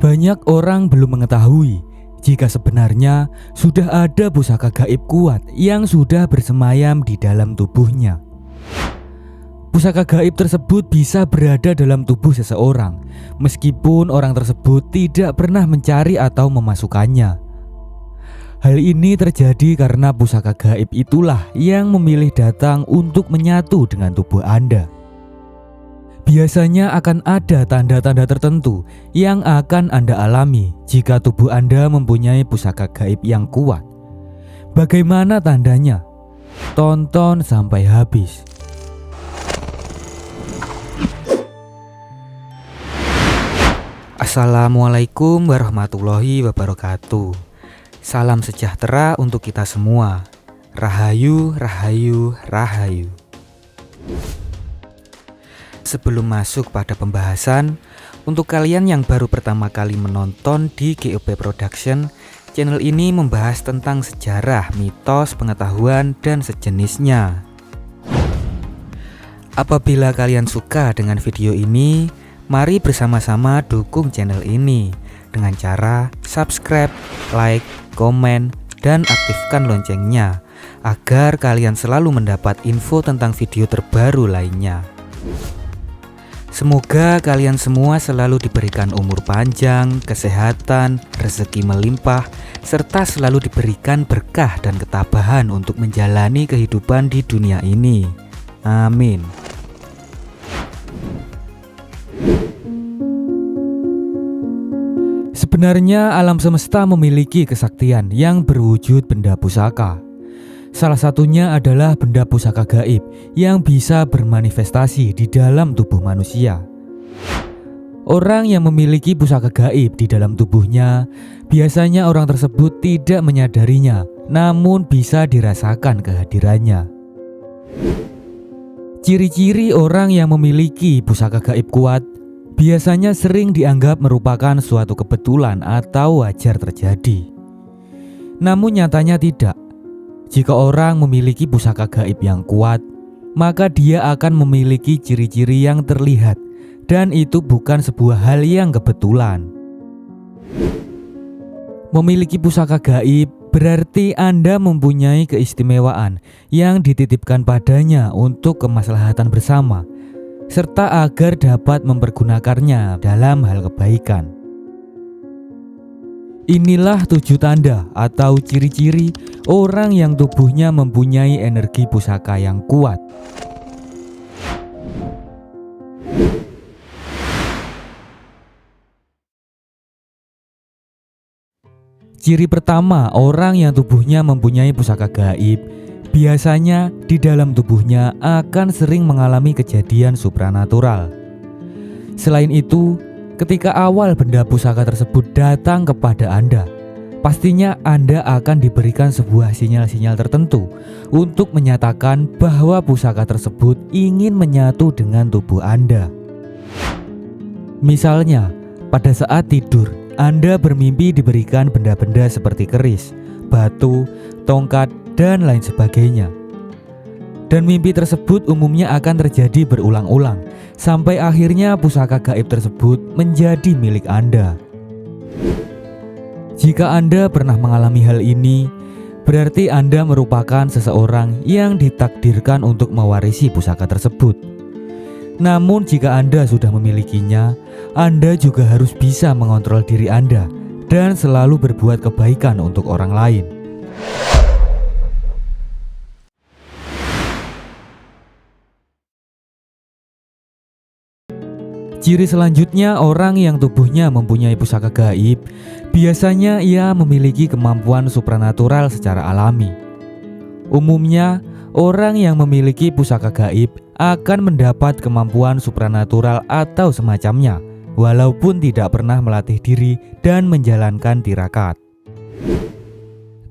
Banyak orang belum mengetahui jika sebenarnya sudah ada pusaka gaib kuat yang sudah bersemayam di dalam tubuhnya. Pusaka gaib tersebut bisa berada dalam tubuh seseorang, meskipun orang tersebut tidak pernah mencari atau memasukkannya. Hal ini terjadi karena pusaka gaib itulah yang memilih datang untuk menyatu dengan tubuh Anda. Biasanya akan ada tanda-tanda tertentu yang akan Anda alami jika tubuh Anda mempunyai pusaka gaib yang kuat. Bagaimana tandanya? Tonton sampai habis. Assalamualaikum warahmatullahi wabarakatuh. Salam sejahtera untuk kita semua. Rahayu, rahayu, rahayu. Sebelum masuk pada pembahasan, untuk kalian yang baru pertama kali menonton di GOP Production, channel ini membahas tentang sejarah, mitos, pengetahuan, dan sejenisnya. Apabila kalian suka dengan video ini, mari bersama-sama dukung channel ini dengan cara subscribe, like, komen, dan aktifkan loncengnya agar kalian selalu mendapat info tentang video terbaru lainnya. Semoga kalian semua selalu diberikan umur panjang, kesehatan, rezeki melimpah, serta selalu diberikan berkah dan ketabahan untuk menjalani kehidupan di dunia ini. Amin. Sebenarnya alam semesta memiliki kesaktian yang berwujud benda pusaka. Salah satunya adalah benda pusaka gaib yang bisa bermanifestasi di dalam tubuh manusia. Orang yang memiliki pusaka gaib di dalam tubuhnya, biasanya orang tersebut tidak menyadarinya, namun bisa dirasakan kehadirannya. Ciri-ciri orang yang memiliki pusaka gaib kuat biasanya sering dianggap merupakan suatu kebetulan atau wajar terjadi. Namun nyatanya tidak. Jika orang memiliki pusaka gaib yang kuat, maka dia akan memiliki ciri-ciri yang terlihat, dan itu bukan sebuah hal yang kebetulan. Memiliki pusaka gaib berarti Anda mempunyai keistimewaan yang dititipkan padanya untuk kemaslahatan bersama, serta agar dapat mempergunakannya dalam hal kebaikan. Inilah 7 tanda atau ciri-ciri orang yang tubuhnya mempunyai energi pusaka yang kuat. Ciri pertama orang yang tubuhnya mempunyai pusaka gaib, biasanya di dalam tubuhnya akan sering mengalami kejadian supranatural. Selain itu, ketika awal benda pusaka tersebut datang kepada Anda, pastinya Anda akan diberikan sebuah sinyal-sinyal tertentu untuk menyatakan bahwa pusaka tersebut ingin menyatu dengan tubuh Anda. Misalnya, pada saat tidur, Anda bermimpi diberikan benda-benda seperti keris, batu, tongkat, dan lain sebagainya. Dan mimpi tersebut umumnya akan terjadi berulang-ulang sampai akhirnya pusaka gaib tersebut menjadi milik Anda. Jika Anda pernah mengalami hal ini, berarti Anda merupakan seseorang yang ditakdirkan untuk mewarisi pusaka tersebut. Namun jika Anda sudah memilikinya, Anda juga harus bisa mengontrol diri Anda dan selalu berbuat kebaikan untuk orang lain. Ciri selanjutnya orang yang tubuhnya mempunyai pusaka gaib, biasanya ia memiliki kemampuan supranatural secara alami. Umumnya, orang yang memiliki pusaka gaib akan mendapat kemampuan supranatural atau semacamnya, walaupun tidak pernah melatih diri dan menjalankan tirakat.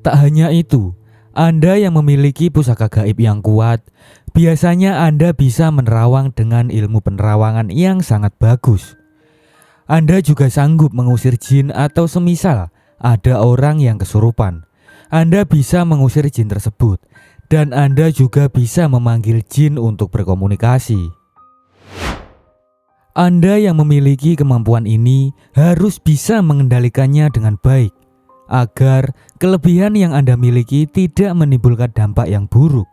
Tak hanya itu, Anda yang memiliki pusaka gaib yang kuat, biasanya Anda bisa menerawang dengan ilmu penerawangan yang sangat bagus. Anda juga sanggup mengusir jin atau semisal ada orang yang kesurupan. Anda bisa mengusir jin tersebut, dan Anda juga bisa memanggil jin untuk berkomunikasi. Anda yang memiliki kemampuan ini harus bisa mengendalikannya dengan baik, agar kelebihan yang Anda miliki tidak menimbulkan dampak yang buruk,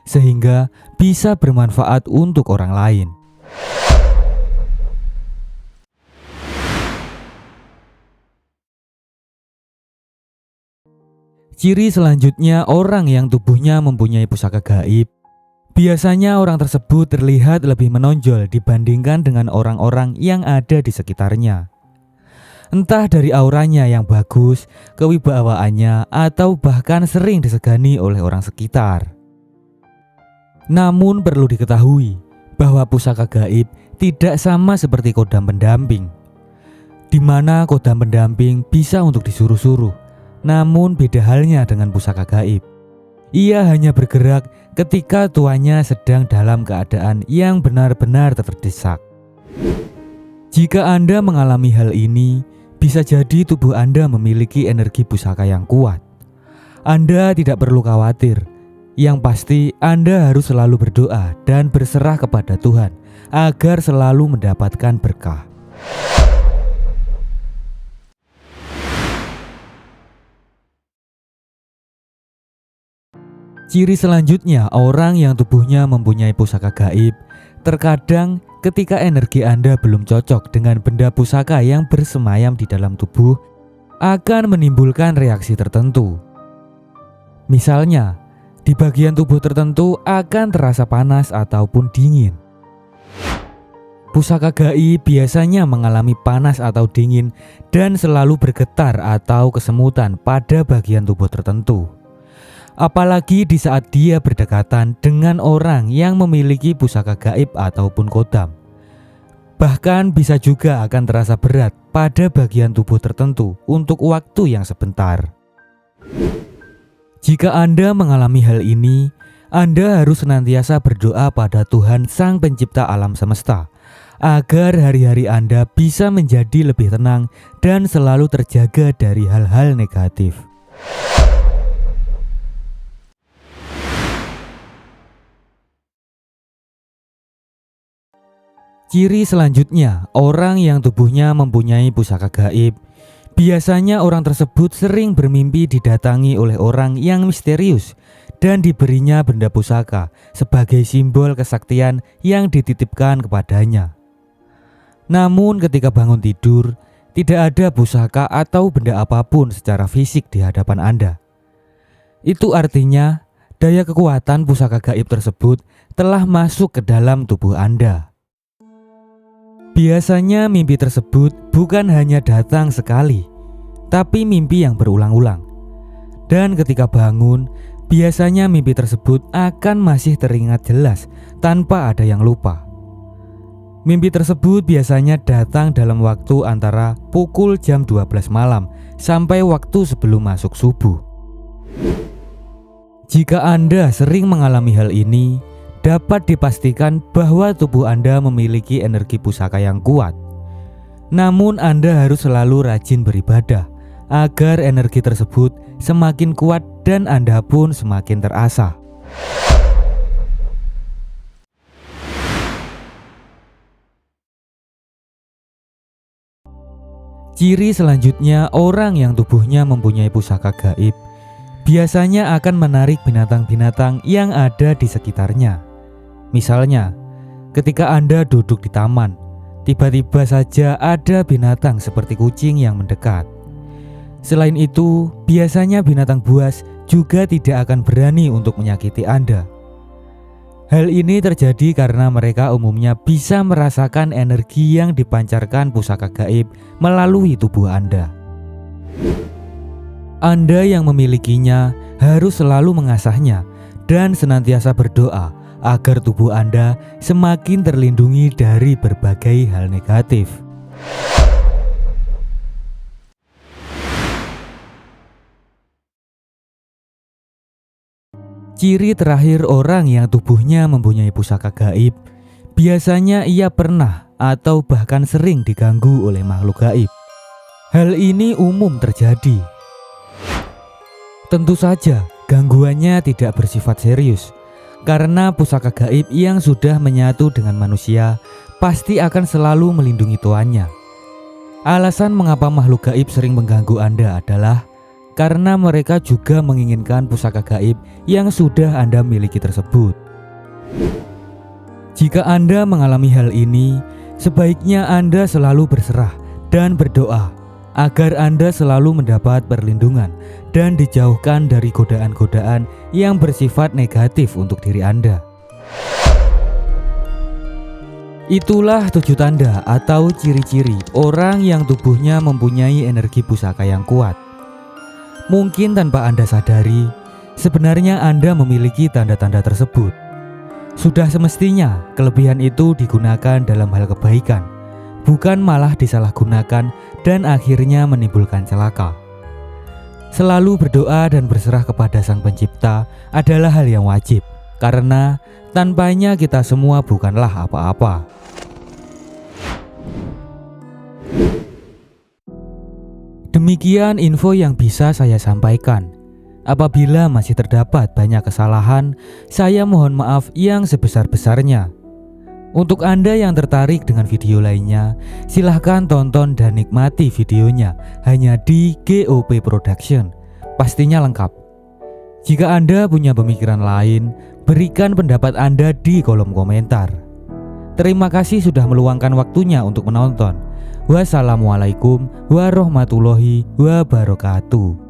sehingga bisa bermanfaat untuk orang lain. Ciri selanjutnya orang yang tubuhnya mempunyai pusaka gaib. Biasanya orang tersebut terlihat lebih menonjol dibandingkan dengan orang-orang yang ada di sekitarnya. Entah dari auranya yang bagus, kewibawaannya, atau bahkan sering disegani oleh orang sekitar. Namun perlu diketahui bahwa pusaka gaib tidak sama seperti kodam pendamping, di mana kodam pendamping bisa untuk disuruh-suruh. Namun beda halnya dengan pusaka gaib. Ia hanya bergerak ketika tuannya sedang dalam keadaan yang benar-benar terdesak. Jika Anda mengalami hal ini, bisa jadi tubuh Anda memiliki energi pusaka yang kuat. Anda tidak perlu khawatir. Yang pasti Anda harus selalu berdoa dan berserah kepada Tuhan agar selalu mendapatkan berkah. Ciri selanjutnya orang yang tubuhnya mempunyai pusaka gaib. Terkadang ketika energi Anda belum cocok dengan benda pusaka yang bersemayam di dalam tubuh, akan menimbulkan reaksi tertentu. Misalnya, di bagian tubuh tertentu akan terasa panas ataupun dingin. Pusaka gaib biasanya mengalami panas atau dingin dan selalu bergetar atau kesemutan pada bagian tubuh tertentu. Apalagi di saat dia berdekatan dengan orang yang memiliki pusaka gaib ataupun kodam. Bahkan bisa juga akan terasa berat pada bagian tubuh tertentu untuk waktu yang sebentar. Jika Anda mengalami hal ini, Anda harus senantiasa berdoa pada Tuhan Sang Pencipta alam semesta, agar hari-hari Anda bisa menjadi lebih tenang dan selalu terjaga dari hal-hal negatif. Ciri selanjutnya, orang yang tubuhnya mempunyai pusaka gaib. Biasanya orang tersebut sering bermimpi didatangi oleh orang yang misterius dan diberinya benda pusaka sebagai simbol kesaktian yang dititipkan kepadanya. Namun ketika bangun tidur, tidak ada pusaka atau benda apapun secara fisik di hadapan Anda. Itu artinya daya kekuatan pusaka gaib tersebut telah masuk ke dalam tubuh Anda. Biasanya mimpi tersebut bukan hanya datang sekali, tapi mimpi yang berulang-ulang. Dan ketika bangun, biasanya mimpi tersebut akan masih teringat jelas tanpa ada yang lupa. Mimpi tersebut biasanya datang dalam waktu antara pukul jam 12 malam sampai waktu sebelum masuk subuh. Jika Anda sering mengalami hal ini, dapat dipastikan bahwa tubuh Anda memiliki energi pusaka yang kuat. Namun Anda harus selalu rajin beribadah agar energi tersebut semakin kuat dan Anda pun semakin terasah. Ciri selanjutnya orang yang tubuhnya mempunyai pusaka gaib biasanya akan menarik binatang-binatang yang ada di sekitarnya. Misalnya, ketika Anda duduk di taman, tiba-tiba saja ada binatang seperti kucing yang mendekat. Selain itu, biasanya binatang buas juga tidak akan berani untuk menyakiti Anda. Hal ini terjadi karena mereka umumnya bisa merasakan energi yang dipancarkan pusaka gaib melalui tubuh Anda. Anda yang memilikinya harus selalu mengasahnya dan senantiasa berdoa agar tubuh Anda semakin terlindungi dari berbagai hal negatif. Ciri terakhir orang yang tubuhnya mempunyai pusaka gaib, biasanya ia pernah atau bahkan sering diganggu oleh makhluk gaib. Hal ini umum terjadi. Tentu saja gangguannya tidak bersifat serius, karena pusaka gaib yang sudah menyatu dengan manusia pasti akan selalu melindungi tuannya. Alasan mengapa makhluk gaib sering mengganggu Anda adalah karena mereka juga menginginkan pusaka gaib yang sudah Anda miliki tersebut. Jika Anda mengalami hal ini, sebaiknya Anda selalu berserah dan berdoa agar Anda selalu mendapat perlindungan dan dijauhkan dari godaan-godaan yang bersifat negatif untuk diri Anda. Itulah 7 tanda atau ciri-ciri orang yang tubuhnya mempunyai energi pusaka yang kuat. Mungkin tanpa Anda sadari, sebenarnya Anda memiliki tanda-tanda tersebut. Sudah semestinya kelebihan itu digunakan dalam hal kebaikan, bukan malah disalahgunakan dan akhirnya menimbulkan celaka. Selalu berdoa dan berserah kepada Sang Pencipta adalah hal yang wajib, karena tanpanya kita semua bukanlah apa-apa. Demikian info yang bisa saya sampaikan. Apabila masih terdapat banyak kesalahan, saya mohon maaf yang sebesar-besarnya. Untuk Anda yang tertarik dengan video lainnya, silahkan tonton dan nikmati videonya hanya di GOP Production. Pastinya lengkap. Jika Anda punya pemikiran lain, berikan pendapat Anda di kolom komentar. Terima kasih sudah meluangkan waktunya untuk menonton. Wassalamualaikum warahmatullahi wabarakatuh.